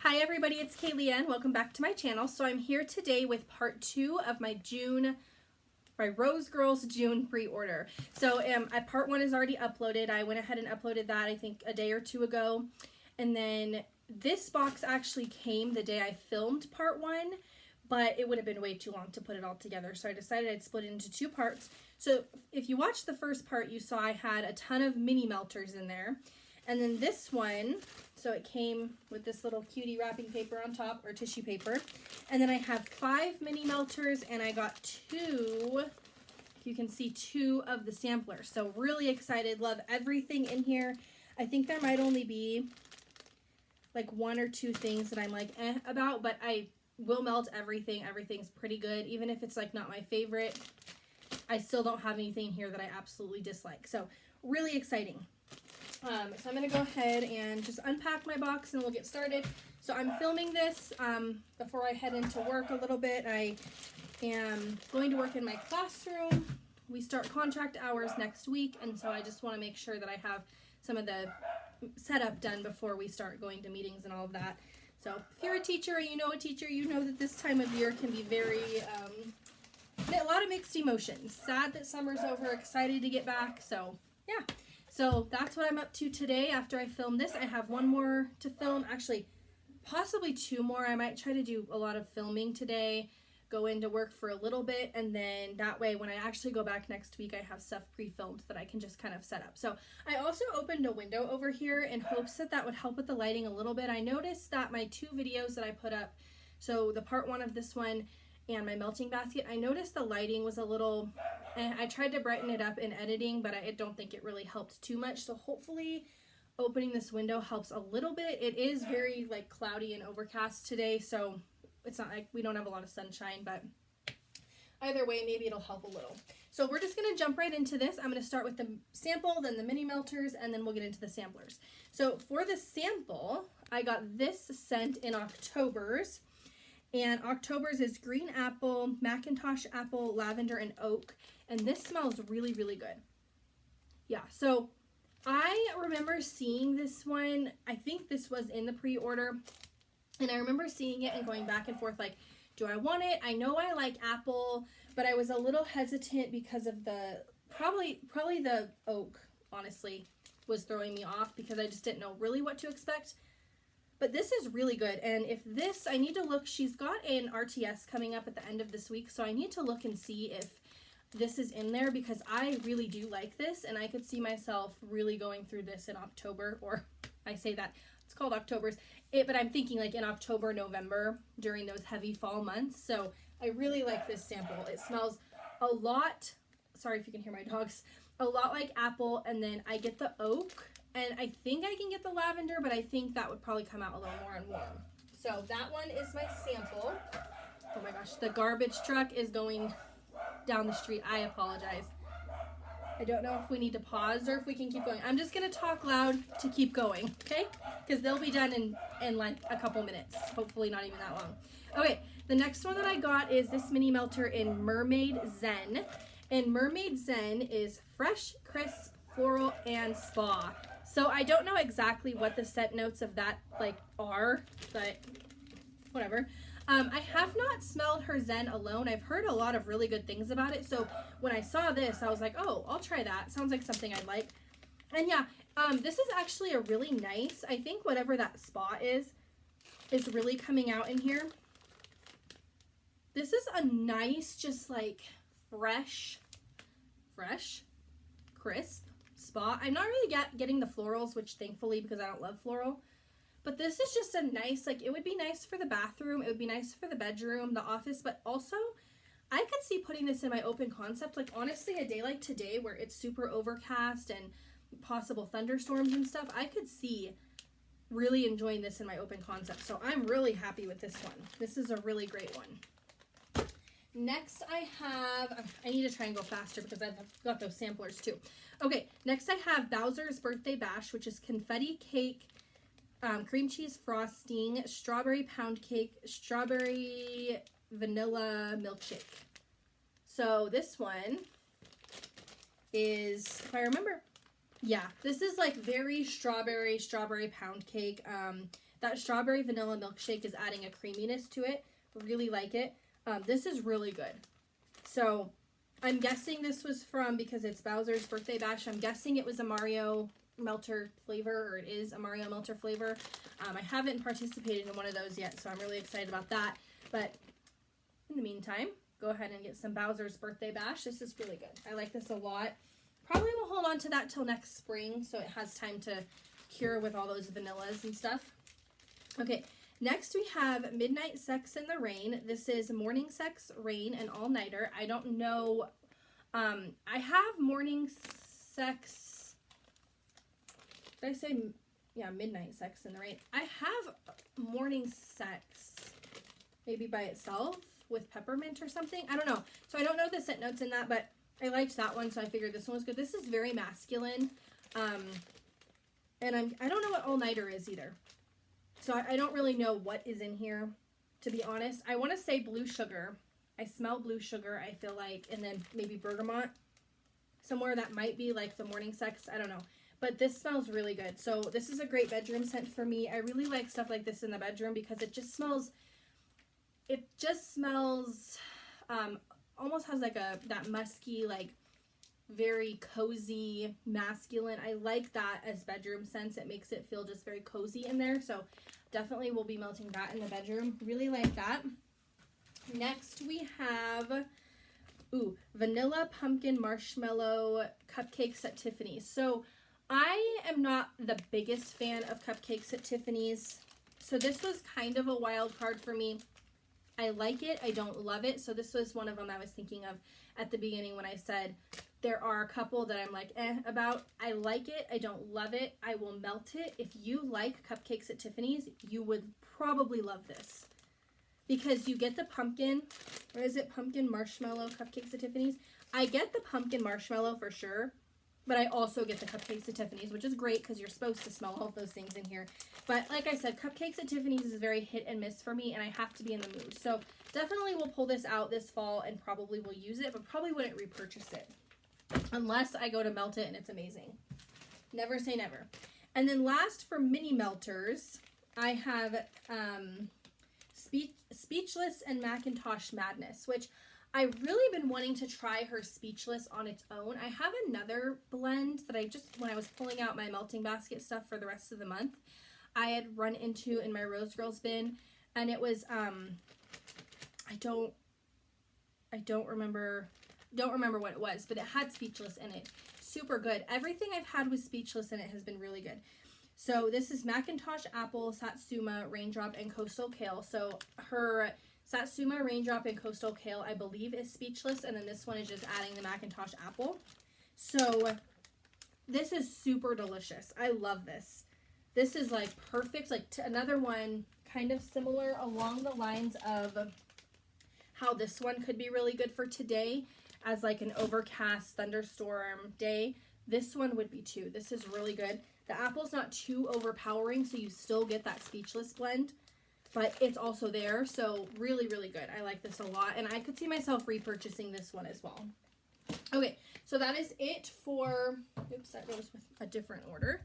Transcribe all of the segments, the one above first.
Hi everybody, it's Kaylee and welcome back to my channel. So I'm here today with part 2 of my Rosegirls June pre-order. So part 1 is already uploaded. I went ahead and uploaded that I think a day or two ago. And then this box actually came the day I filmed part 1, but it would have been way too long to put it all together. So I decided I'd split it into 2 parts. So if you watched the first part, you saw I had a ton of mini melters in there. And then this one, so it came with this little cutie wrapping paper on top, or tissue paper. And then I have 5 mini melters, and I got 2, if you can see, 2 of the samplers. So really excited, love everything in here. I think there might only be like 1 or 2 things that I'm like about, but I will melt everything. Everything's pretty good. Even if it's like not my favorite, I still don't have anything here that I absolutely dislike. So really exciting. So I'm going to go ahead and just unpack my box and we'll get started. So I'm filming this before I head into work a little bit. I am going to work in my classroom. We start contract hours next week, and so I just want to make sure that I have some of the setup done before we start going to meetings and all of that. So if you're a teacher or you know a teacher, you know that this time of year can be very, a lot of mixed emotions. Sad that summer's over, excited to get back, so yeah. So that's what I'm up to today after I film this. I have 1 more to film, actually possibly 2 more. I might try to do a lot of filming today, go into work for a little bit, and then that way when I actually go back next week, I have stuff pre-filmed that I can just kind of set up. So I also opened a window over here in hopes that that would help with the lighting a little bit. I noticed that my 2 videos that I put up, so the part 1 of this one and my melting basket, I noticed the lighting was a little, I tried to brighten it up in editing, but I don't think it really helped too much. So hopefully opening this window helps a little bit. It is very like cloudy and overcast today, so it's not like we don't have a lot of sunshine, but either way, maybe it'll help a little. So we're just gonna jump right into this. I'm gonna start with the sample, then the mini melters, and then we'll get into the samplers. So for the sample, I got this scent in October's. And October's is green apple, Macintosh apple, lavender, and oak. And this smells really, really good. Yeah, so I remember seeing this one. I think this was in the pre-order. And I remember seeing it and going back and forth like, do I want it? I know I like apple, but I was a little hesitant because of the, probably the oak, honestly, was throwing me off because I just didn't know really what to expect. But this is really good, and if this, I need to look, she's got an RTS coming up at the end of this week, so I need to look and see if this is in there, because I really do like this, and I could see myself really going through this in October, or I say that, it's called October's, but I'm thinking like in October, November, during those heavy fall months, so I really like this sample. It smells a lot, sorry if you can hear my dogs, a lot like apple, and then I get the oak, and I think I can get the lavender, but I think that would probably come out a little more and warm. So that one is my sample. Oh my gosh, the garbage truck is going down the street. I apologize. I don't know if we need to pause or if we can keep going. I'm just going to talk loud to keep going, okay? Because they'll be done in like a couple minutes. Hopefully not even that long. Okay, the next one that I got is this mini melter in Mermaid Zen. And Mermaid Zen is fresh, crisp, floral, and spa. So I don't know exactly what the scent notes of that like are, but whatever. I have not smelled her Zen alone. I've heard a lot of really good things about it. So when I saw this, I was like, oh, I'll try that. Sounds like something I'd like. And yeah, this is actually a really nice, I think whatever that spa is really coming out in here. This is a nice, just like fresh, crisp spa. I'm not really getting the florals, which thankfully, because I don't love floral, but this is just a nice, like, it would be nice for the bathroom, it would be nice for the bedroom, the office, but also I could see putting this in my open concept. Like, honestly, a day like today where it's super overcast and possible thunderstorms and stuff, I could see really enjoying this in my open concept. So I'm really happy with this one. This is a really great one. Next I need to try and go faster because I've got those samplers too. Okay, next I have Bowser's Birthday Bash, which is confetti cake, cream cheese frosting, strawberry pound cake, strawberry vanilla milkshake. So this one is, if I remember, yeah, this is like very strawberry pound cake. That strawberry vanilla milkshake is adding a creaminess to it. Really like it. This is really good. So I'm guessing this was from, because it's Bowser's Birthday Bash, I'm guessing it was a Mario Melter flavor, or it is a Mario Melter flavor. I haven't participated in one of those yet, so I'm really excited about that. But in the meantime, go ahead and get some Bowser's Birthday Bash. This is really good. I like this a lot. Probably will hold on to that till next spring, so it has time to cure with all those vanillas and stuff. Okay, next we have Midnight Sex in the Rain. This is Morning Sex, Rain, and All-Nighter. I don't know. I have Morning Sex. Did I say, yeah, Midnight Sex in the Rain. I have Morning Sex maybe by itself with peppermint or something. I don't know. So I don't know the scent notes in that, but I liked that one, so I figured this one was good. This is very masculine. And I don't know what All-Nighter is either. So I don't really know what is in here, to be honest. I want to say blue sugar. I smell blue sugar, I feel like, and then maybe bergamot. Somewhere that might be like the Morning Sex. I don't know. But this smells really good. So this is a great bedroom scent for me. I really like stuff like this in the bedroom because it just smells almost has like that musky, like very cozy, masculine. I like that as bedroom scents. It makes it feel just very cozy in there. So definitely we'll be melting that in the bedroom. Really like that. Next we have, Vanilla Pumpkin Marshmallow Cupcakes at Tiffany's. So I am not the biggest fan of cupcakes at Tiffany's. So this was kind of a wild card for me. I like it. I don't love it. So this was one of them I was thinking of at the beginning when I said there are a couple that I'm like, about. I like it. I don't love it. I will melt it. If you like cupcakes at Tiffany's, you would probably love this. Because you get the pumpkin, or is it pumpkin marshmallow cupcakes at Tiffany's? I get the pumpkin marshmallow for sure, but I also get the cupcakes at Tiffany's, which is great because you're supposed to smell all of those things in here. But like I said, cupcakes at Tiffany's is very hit and miss for me, and I have to be in the mood. So definitely we'll pull this out this fall and probably will use it, but probably wouldn't repurchase it. Unless I go to melt it and it's amazing. Never say never. And then last for mini melters, I have Speechless and Macintosh Madness, which I've really been wanting to try her Speechless on its own. I have another blend that I just, when I was pulling out my melting basket stuff for the rest of the month, I had run into in my Rosegirls bin, and it was, I don't remember what it was, but it had Speechless in it. Super good. Everything I've had with Speechless in it has been really good. So this is Macintosh Apple, Satsuma, Raindrop, and Coastal Kale. So her Satsuma, Raindrop, and Coastal Kale, I believe, is Speechless, and then this one is just adding the Macintosh Apple. So this is super delicious. I love this. This is like perfect, like another one kind of similar along the lines of how this one could be really good for today as like an overcast thunderstorm day. This one would be too. This is really good. The apple's not too overpowering, so you still get that Speechless blend, but it's also there, so really, really good. I like this a lot, and I could see myself repurchasing this one as well. Okay, so that is it for, oops, that goes with a different order.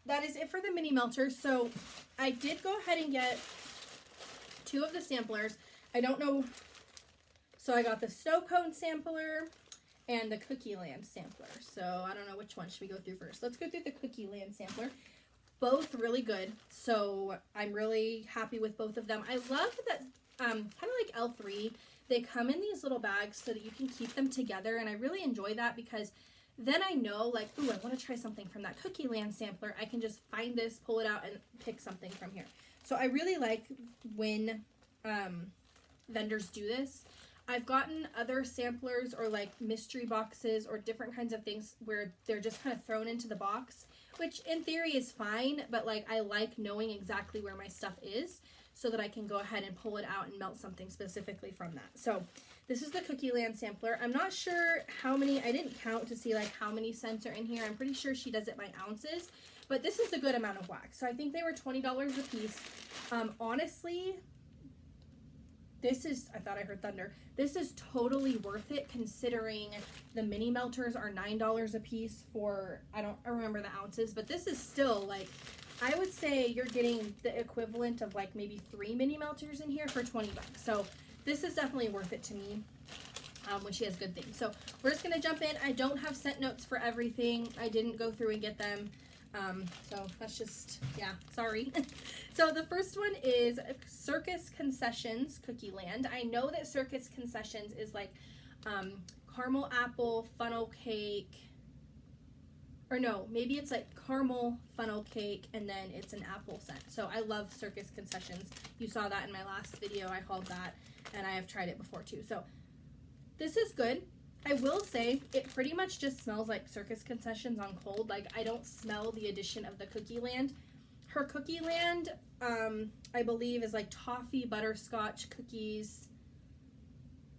That is it for the mini melters. So I did go ahead and get 2 of the samplers. I don't know, so I got the snow cone sampler and the Cookie Land sampler. So I don't know which one should we go through first. Let's go through the Cookie Land sampler. Both really good, so I'm really happy with both of them. I love that, kind of like L3, they come in these little bags so that you can keep them together, and I really enjoy that because then I know, like, ooh, I want to try something from that Cookie Land sampler. I can just find this, pull it out, and pick something from here. So I really like when vendors do this. I've gotten other samplers or like mystery boxes or different kinds of things where they're just kind of thrown into the box, which in theory is fine, but like I like knowing exactly where my stuff is so that I can go ahead and pull it out and melt something specifically from that. So this is the Cookie Land sampler. I'm not sure how many, I didn't count to see like how many scents are in here. I'm pretty sure she does it by ounces, but this is a good amount of wax. So I think they were $20 a piece. Honestly, this is, I thought I heard thunder. This is totally worth it considering the mini melters are $9 a piece for, I don't remember the ounces, but this is still like I would say you're getting the equivalent of like maybe 3 mini melters in here for 20 bucks. So this is definitely worth it to me when she has good things. So we're just going to jump in. I don't have scent notes for everything. I didn't go through and get them. So that's just, yeah, sorry. So the first one is Circus Concessions Cookie Land. I know that Circus Concessions is like caramel apple funnel cake, or no, maybe it's like caramel funnel cake and then it's an apple scent. So I love Circus Concessions. You saw that in my last video. I hauled that and I have tried it before too. So this is good. I will say it pretty much just smells like Circus Concessions on cold. Like I don't smell the addition of the Cookie Land. Her Cookie Land, I believe is like toffee butterscotch cookies.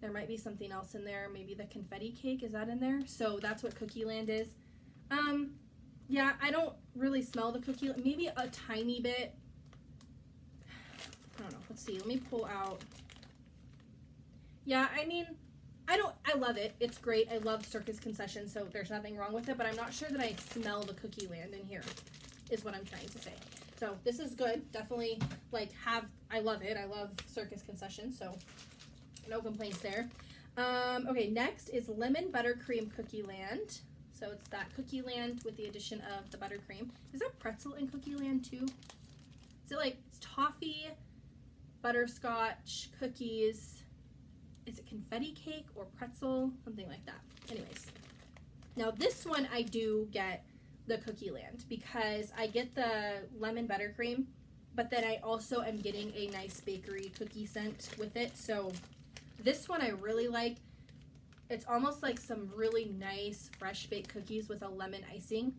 There might be something else in there. Maybe the confetti cake, is that in there? So that's what Cookie Land is. Yeah, I don't really smell the cookie. Maybe a tiny bit. I don't know. Let's see. Let me pull out. Yeah, I mean, I love it. It's great. I love Circus Concessions, so there's nothing wrong with it, but I'm not sure that I smell the Cookie Land in here, is what I'm trying to say. So this is good. Definitely, like, I love it. I love Circus Concessions, so no complaints there. Okay, next is Lemon Buttercream Cookie Land. So it's that Cookie Land with the addition of the buttercream. Is there pretzel in Cookie Land too? Is it like toffee, butterscotch, cookies? Is it confetti cake or pretzel? Something like that. Anyways. Now this one I do get the Cookie Land because I get the lemon buttercream, but then I also am getting a nice bakery cookie scent with it. So this one I really like. It's almost like some really nice fresh baked cookies with a lemon icing.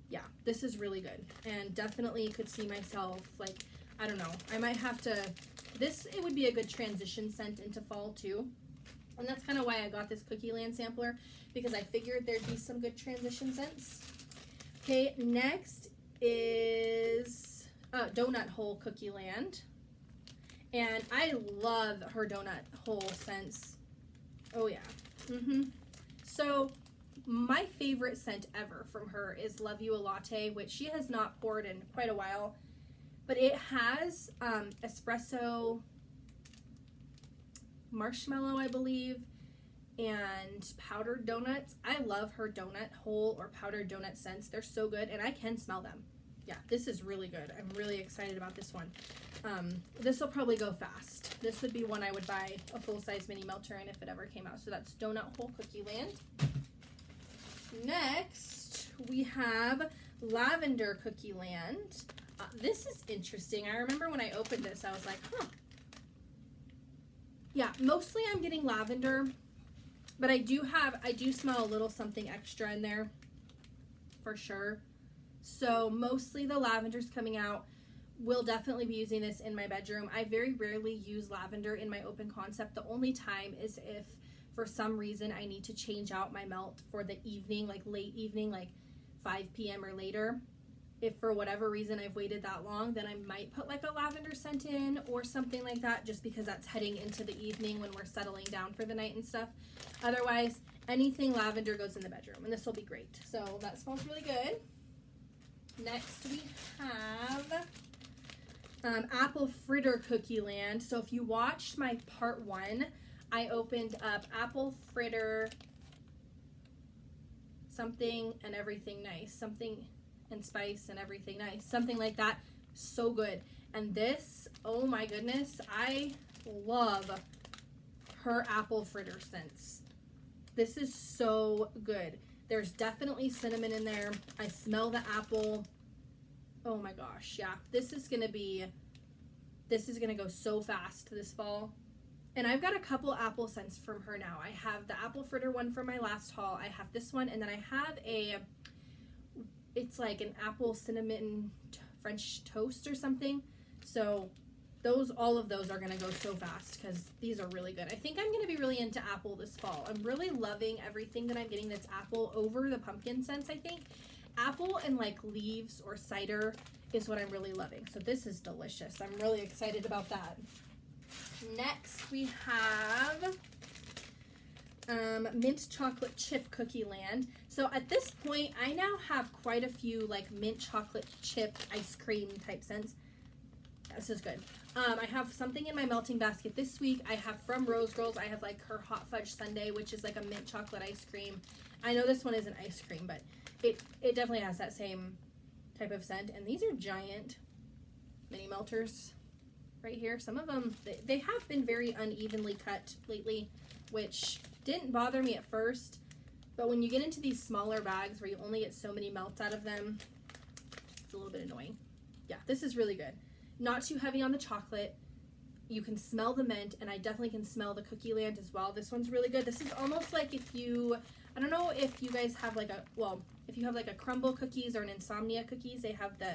Yeah, this is really good. And definitely could see myself, like, I don't know. I might have to, it would be a good transition scent into fall too. And that's kind of why I got this Cookie Land sampler, because I figured there'd be some good transition scents. Okay, next is Donut Hole Cookie Land. And I love her donut hole scents. Oh yeah. So my favorite scent ever from her is Love You a Latte, which she has not poured in quite a while, but it has espresso, marshmallow, I believe, and powdered donuts. I love her donut hole or powdered donut scents. They're so good, and I can smell them. Yeah, this is really good. I'm really excited about this one. This will probably go fast. This would be one I would buy a full-size mini melter in if it ever came out. So that's Donut Hole Cookie Land. Next, we have Lavender Cookie Land. This is interesting. I remember when I opened this, I was like, huh. Yeah, mostly I'm getting lavender, but I do smell a little something extra in there for sure. So mostly the lavender's coming out. Will definitely be using this in my bedroom. I very rarely use lavender in my open concept. The only time is if for some reason I need to change out my melt for the evening, like late evening, like 5 p.m. or later. If for whatever reason I've waited that long, then I might put like a lavender scent in or something like that, just because that's heading into the evening when we're settling down for the night and stuff. Otherwise, anything lavender goes in the bedroom, and this will be great. So that smells really good. Next we have Apple Fritter Cookie Land. So if you watched my part 1, I opened up Apple Fritter something and everything nice. Something and spice and everything nice. Something like that. So good. And this, oh my goodness, I love her Apple Fritter scents. This is so good. There's definitely cinnamon in there. I smell the apple. Oh my gosh, yeah. This is gonna go so fast this fall. And I've got a couple apple scents from her now. I have the Apple Fritter one from my last haul. I have this one, and then I have it's like an apple cinnamon French toast or something. So all of those are gonna go so fast because these are really good. I think I'm gonna be really into apple this fall. I'm really loving everything that I'm getting that's apple over the pumpkin scents, I think. Apple and like leaves or cider is what I'm really loving. So this is delicious. I'm really excited about that. Next we have Mint chocolate chip cookie land. So at this point, I now have quite a few like mint chocolate chip ice cream type scents. This is good. I have something in my melting basket this week. I have from Rosegirls, I have like her hot fudge sundae, which is like a mint chocolate ice cream. I know this one isn't ice cream, but it definitely has that same type of scent. And these are giant mini melters right here. Some of them, they have been very unevenly cut lately, which didn't bother me at first, but when you get into these smaller bags where you only get so many melts out of them, it's a little bit annoying. Yeah, this is really good. Not too heavy on the chocolate. You can smell the mint, and I definitely can smell the cookie land as well. This one's really good. This is almost like if you, I don't know if you guys have like a, well, if you have like a crumble cookies or an insomnia cookies, they have the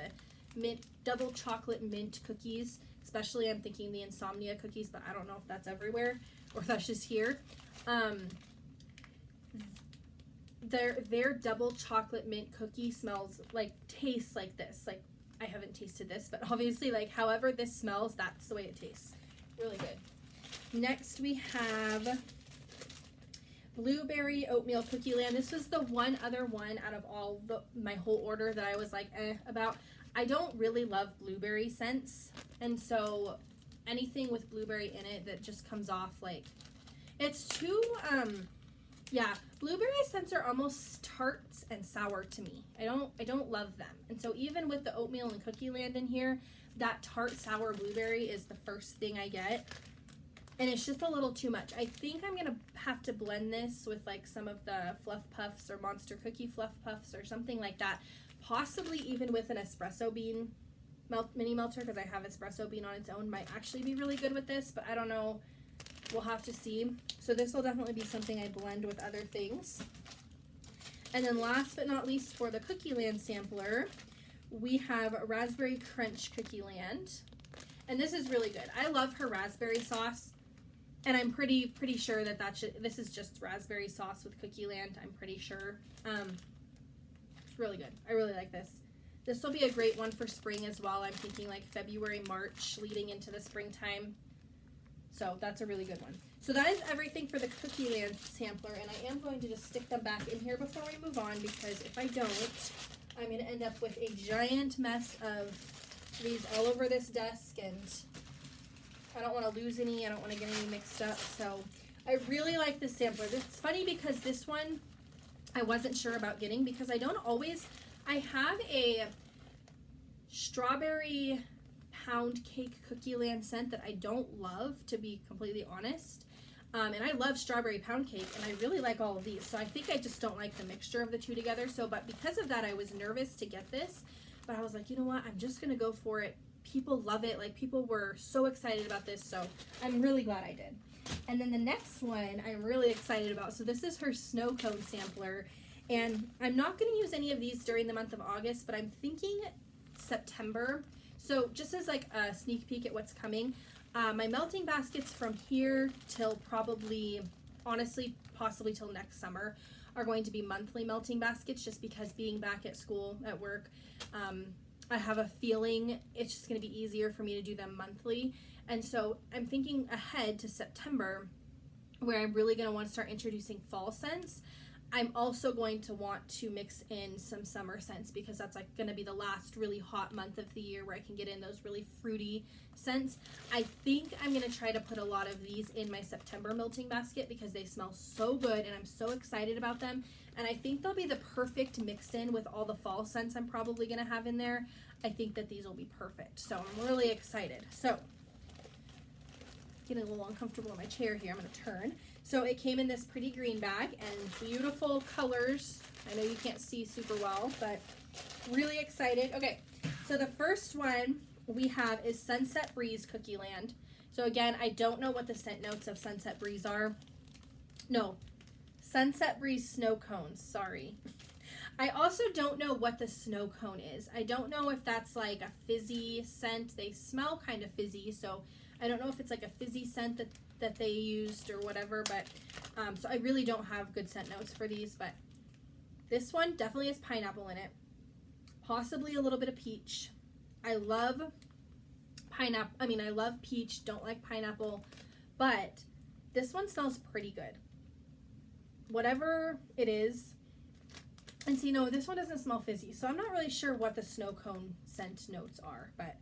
mint, double chocolate mint cookies. Especially I'm thinking the insomnia cookies, but I don't know if that's everywhere or if that's just here. Their double chocolate mint cookie smells like, tastes like this. Like, I haven't tasted this, but obviously like however this smells, that's the way it tastes. Really good. Next we have blueberry oatmeal cookie land. This was the one other one out of all my whole order that I was like about. I don't really love blueberry scents, and so anything with blueberry in it that just comes off like, it's too, yeah, blueberry scents are almost tart and sour to me. I don't love them. And so even with the oatmeal and cookie land in here, that tart sour blueberry is the first thing I get. And it's just a little too much. I think I'm going to have to blend this with like some of the Fluff Puffs or Monster Cookie Fluff Puffs or something like that. Possibly even with an espresso bean mini melter, because I have espresso bean on its own, might actually be really good with this, but I don't know. We'll have to see. So this will definitely be something I blend with other things. And then last but not least, for the Cookie Land sampler, we have Raspberry Crunch Cookie Land. And this is really good. I love her raspberry sauce. And I'm pretty sure that this is just raspberry sauce with Cookie Land, I'm pretty sure. It's really good. I really like this. This will be a great one for spring as well. I'm thinking like February, March, leading into the springtime. So that's a really good one. So that is everything for the Cookie Land sampler, and I am going to just stick them back in here before we move on, because if I don't, I'm going to end up with a giant mess of these all over this desk, and I don't want to lose any. I don't want to get any mixed up. So I really like this sampler. It's funny because this one I wasn't sure about getting, because I don't always, I have a strawberry pound cake Cookie Land scent that I don't love, to be completely honest. And I love strawberry pound cake, and I really like all of these. So I think I just don't like the mixture of the two together. So, but because of that, I was nervous to get this. But I was like, you know what? I'm just going to go for it. People love it. Like, people were so excited about this. So I'm really glad I did. And then the next one I'm really excited about. So this is her snow cone sampler. And I'm not going to use any of these during the month of August, but I'm thinking September. So just as like a sneak peek at what's coming, my melting baskets from here till probably, honestly, possibly till next summer are going to be monthly melting baskets, just because being back at school, at work, I have a feeling it's just going to be easier for me to do them monthly. And so I'm thinking ahead to September, where I'm really going to want to start introducing fall scents. I'm also going to want to mix in some summer scents, because that's like going to be the last really hot month of the year where I can get in those really fruity scents. I think I'm going to try to put a lot of these in my September melting basket, because they smell so good and I'm so excited about them. And I think they'll be the perfect mix in with all the fall scents I'm probably going to have in there. I think that these will be perfect. So I'm really excited. So getting a little uncomfortable in my chair here. I'm going to turn. So it came in this pretty green bag and beautiful colors. I know you can't see super well, but really excited. Okay, so the first one we have is Sunset Breeze Cookie Land. So again, I don't know what the scent notes of Sunset Breeze are. No, Sunset Breeze Snow Cones, sorry. I also don't know what the snow cone is. I don't know if that's like a fizzy scent. They smell kind of fizzy, so I don't know if it's like a fizzy scent that they used or whatever, but so I really don't have good scent notes for these, but this one definitely has pineapple in it, possibly a little bit of peach. I love pineapple. I mean, I love peach, don't like pineapple, but this one smells pretty good. whatever it is. And see, no, this one doesn't smell fizzy, so I'm not really sure what the snow cone scent notes are, but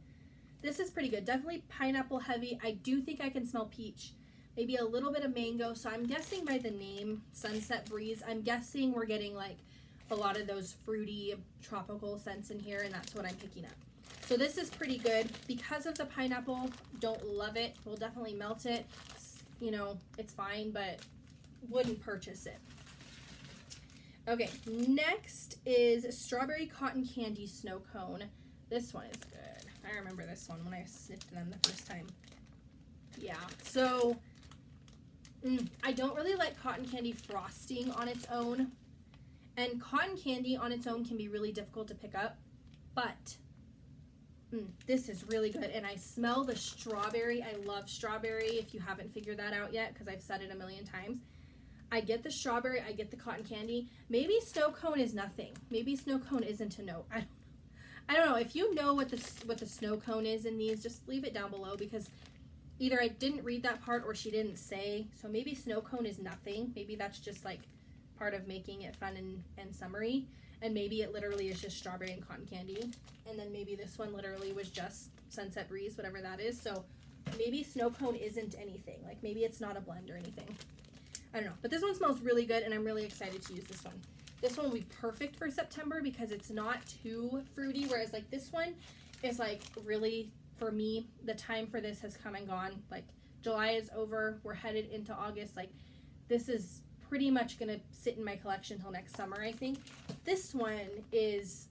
this is pretty good. Definitely pineapple heavy. I do think I can smell peach, maybe a little bit of mango. So I'm guessing by the name, Sunset Breeze, I'm guessing we're getting like a lot of those fruity tropical scents in here, and that's what I'm picking up. So this is pretty good. Because of the pineapple, don't love it. We'll definitely melt it. You know, it's fine, but wouldn't purchase it. Okay, next is Strawberry Cotton Candy Snow Cone. This one is good. I remember this one when I sniffed them the first time. Yeah, so I don't really like cotton candy frosting on its own. And cotton candy on its own can be really difficult to pick up. But this is really good. And I smell the strawberry. I love strawberry, if you haven't figured that out yet, because I've said it a million times. I get the strawberry, I get the cotton candy. Maybe snow cone is nothing. Maybe snow cone isn't a note. I don't know. If you know what the snow cone is in these, just leave it down below, because either I didn't read that part or she didn't say. So maybe snow cone is nothing. Maybe that's just like part of making it fun and summery. And maybe it literally is just strawberry and cotton candy. And then maybe this one literally was just Sunset Breeze, whatever that is. So maybe snow cone isn't anything. Like maybe it's not a blend or anything. I don't know, but this one smells really good, and I'm really excited to use this one. This one will be perfect for September because it's not too fruity, whereas like this one is like really, for me, the time for this has come and gone. Like July is over, we're headed into August. Like this is pretty much gonna sit in my collection until next summer, I think. This one is,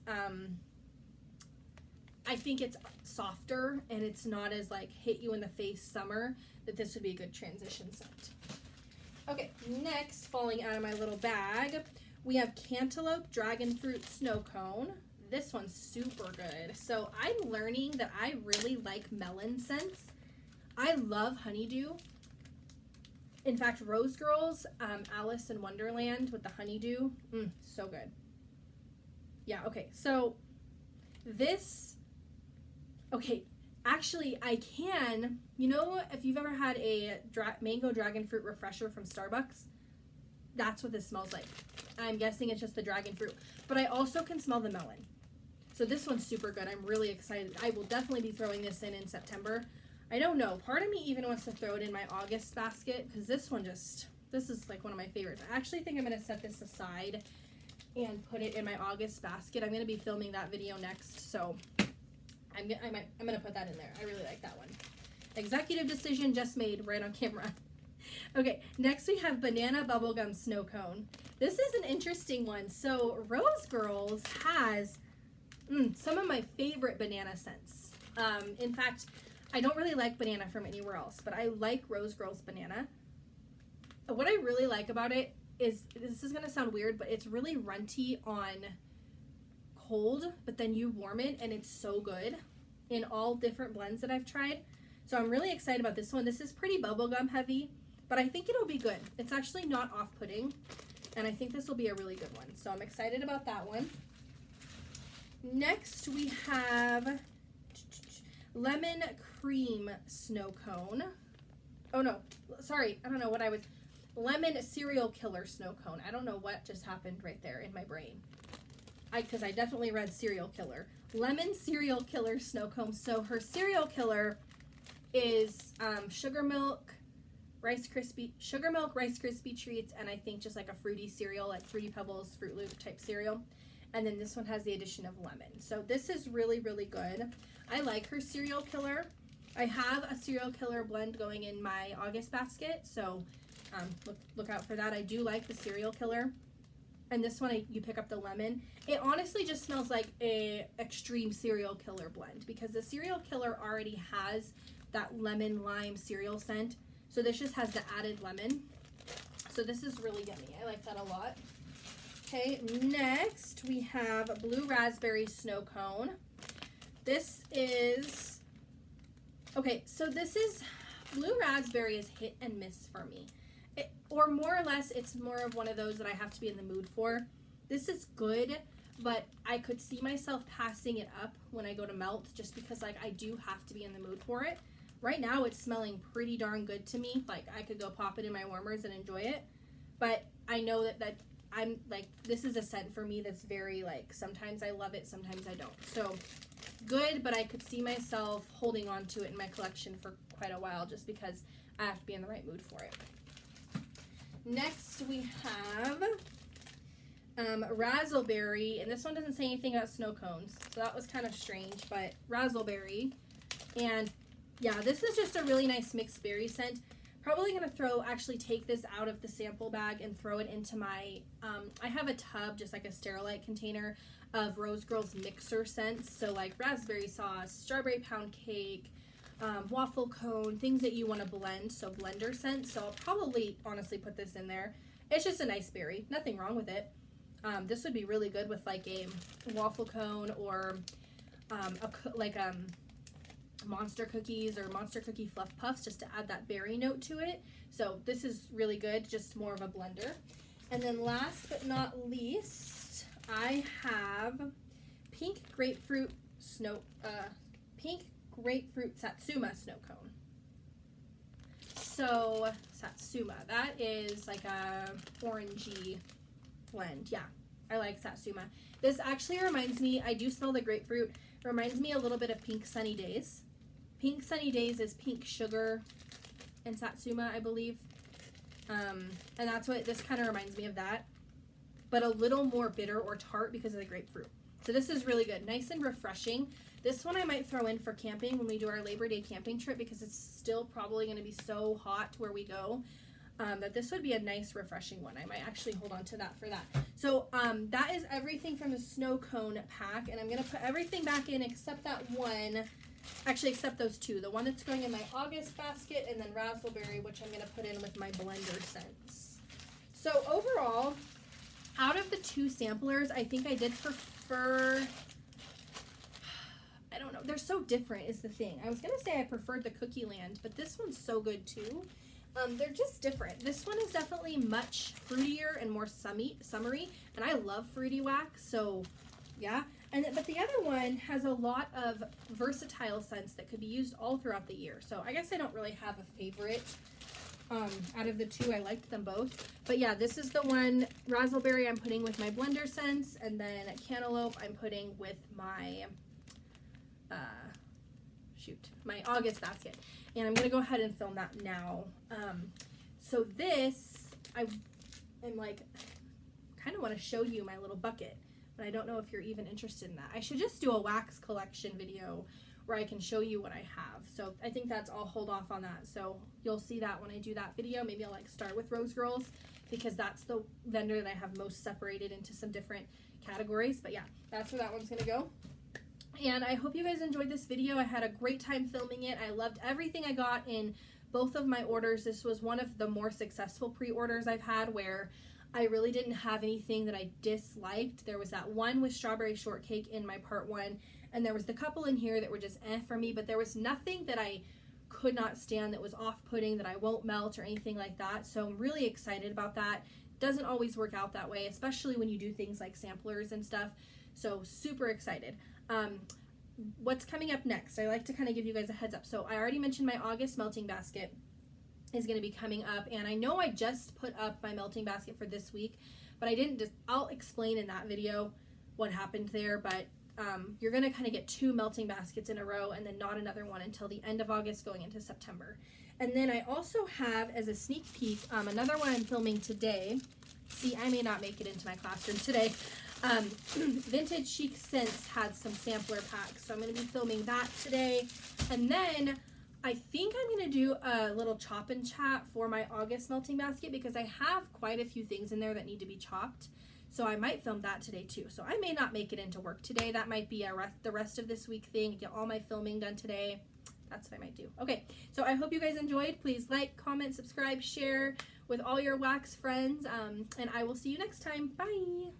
I think it's softer and it's not as like hit you in the face summer, that this would be a good transition scent. Okay, next, falling out of my little bag, we have Cantaloupe Dragon Fruit Snow Cone. This one's super good. So I'm learning that I really like melon scents. I love honeydew. In fact, Rosegirls, Alice in Wonderland with the honeydew, so good. Yeah, okay, so this, okay, actually, I can, you know, if you've ever had a mango dragon fruit refresher from Starbucks, that's what this smells like. I'm guessing it's just the dragon fruit, but I also can smell the melon. So this one's super good. I'm really excited. I will definitely be throwing this in September. I don't know. Part of me even wants to throw it in my August basket, because this one just, this is like one of my favorites. I actually think I'm going to set this aside and put it in my August basket. I'm going to be filming that video next, so I'm gonna put that in there. I really like that one. Executive decision just made right on camera. Okay, next we have Banana Bubblegum Snow Cone. This is an interesting one. So Rosegirls has some of my favorite banana scents. In fact, I don't really like banana from anywhere else, but I like Rosegirls banana. What I really like about it is, this is gonna sound weird, but it's really runty on cold, but then you warm it and it's so good in all different blends that I've tried. So I'm really excited about this one. This is pretty bubblegum heavy, but I think it'll be good. It's actually not off-putting, and I think this will be a really good one. So I'm excited about that one. Next we have Lemon Cream Snow Cone. Oh no, sorry, I don't know what I was, Lemon Serial Killer Snow Cone. I don't know what just happened right there in my brain. Because I definitely read serial killer. Lemon Serial Killer Snow Cone. So her serial killer is sugar milk, Rice Krispie treats, and I think just like a fruity cereal, like Fruity Pebbles, Fruit Loop type cereal. And then this one has the addition of lemon. So this is really, really good. I like her serial killer. I have a serial killer blend going in my August basket, so look out for that. I do like the serial killer. And this one, you pick up the lemon. It honestly just smells like a extreme serial killer blend, because the serial killer already has that lemon lime cereal scent. So this just has the added lemon. So this is really yummy. I like that a lot. Okay, next we have Blue Raspberry Snow Cone. This is, okay, so this is, Blue Raspberry is hit and miss for me. Or more or less, it's more of one of those that I have to be in the mood for. This is good, but I could see myself passing it up when I go to melt, just because like I do have to be in the mood for it. Right now it's smelling pretty darn good to me. Like I could go pop it in my warmers and enjoy it. But I know that I'm like, this is a scent for me that's very like, sometimes I love it, sometimes I don't. So good, but I could see myself holding on to it in my collection for quite a while just because I have to be in the right mood for it. Next we have Razzleberry, and this one doesn't say anything about snow cones, so that was kind of strange, but Razzleberry. And yeah, this is just a really nice mixed berry scent. Probably gonna actually take this out of the sample bag and throw it into my, I have a tub, just like a Sterilite container of Rosegirls mixer scents. So like raspberry sauce, strawberry pound cake, waffle cone, things that you want to blend, so blender scents. So I'll probably honestly put this in there. It's just a nice berry, nothing wrong with it. This would be really good with like a waffle cone or monster cookies or monster cookie fluff puffs, just to add that berry note to it. So this is really good, just more of a blender. And then last but not least, I have pink grapefruit Satsuma snow cone. So Satsuma, that is like a orangey blend. Yeah, I like Satsuma. This actually reminds me, I do smell the grapefruit, reminds me a little bit of Pink Sunny Days. Pink Sunny Days is pink sugar and Satsuma, I believe. And that's what this kind of reminds me of, that, but a little more bitter or tart because of the grapefruit. So this is really good, nice and refreshing. This one I might throw in for camping when we do our Labor Day camping trip, because it's still probably going to be so hot where we go, that this would be a nice refreshing one. I might actually hold on to that for that. So that is everything from the snow cone pack, and I'm going to put everything back in except that one, actually except those two, the one that's going in my August basket, and then Razzleberry, which I'm going to put in with my blender scents. So overall, out of the two samplers, I think I did prefer, I don't know, they're so different is the thing. I was going to say I preferred the Cookie Land, but this one's so good too. They're just different. This one is definitely much fruitier and more summery, and I love fruity wax, so yeah. But the other one has a lot of versatile scents that could be used all throughout the year. So I guess I don't really have a favorite out of the two. I liked them both. But yeah, this is the one, Razzleberry, I'm putting with my blender scents, and then Cantaloupe I'm putting with my, my August basket. And I'm going to go ahead and film that now. So this, I'm like, kind of want to show you my little bucket, but I don't know if you're even interested in that. I should just do a wax collection video where I can show you what I have. So I think I'll hold off on that. So you'll see that when I do that video. Maybe I'll like start with Rosegirls, because that's the vendor that I have most separated into some different categories. But yeah, that's where that one's going to go. And I hope you guys enjoyed this video. I had a great time filming it. I loved everything I got in both of my orders. This was one of the more successful pre-orders I've had, where I really didn't have anything that I disliked. There was that one with strawberry shortcake in my part one, and there was the couple in here that were just for me, but there was nothing that I could not stand that was off-putting, that I won't melt or anything like that. So I'm really excited about that. Doesn't always work out that way, especially when you do things like samplers and stuff. So super excited. What's coming up next? I like to kind of give you guys a heads up. So I already mentioned my August melting basket is going to be coming up, and I know I just put up my melting basket for this week, but I didn't I'll explain in that video what happened there. But you're going to kind of get 2 melting baskets in a row, and then not another one until the end of August going into September. And then I also have, as a sneak peek, another one I'm filming today. See, I may not make it into my classroom today. Vintage Chic Scents had some sampler packs, so I'm going to be filming that today. And then I think I'm going to do a little chop and chat for my August melting basket, because I have quite a few things in there that need to be chopped. So I might film that today too. So I may not make it into work today. That might be the rest of this week thing. Get all my filming done today. That's what I might do. Okay, so I hope you guys enjoyed. Please like, comment, subscribe, share with all your wax friends. And I will see you next time. Bye.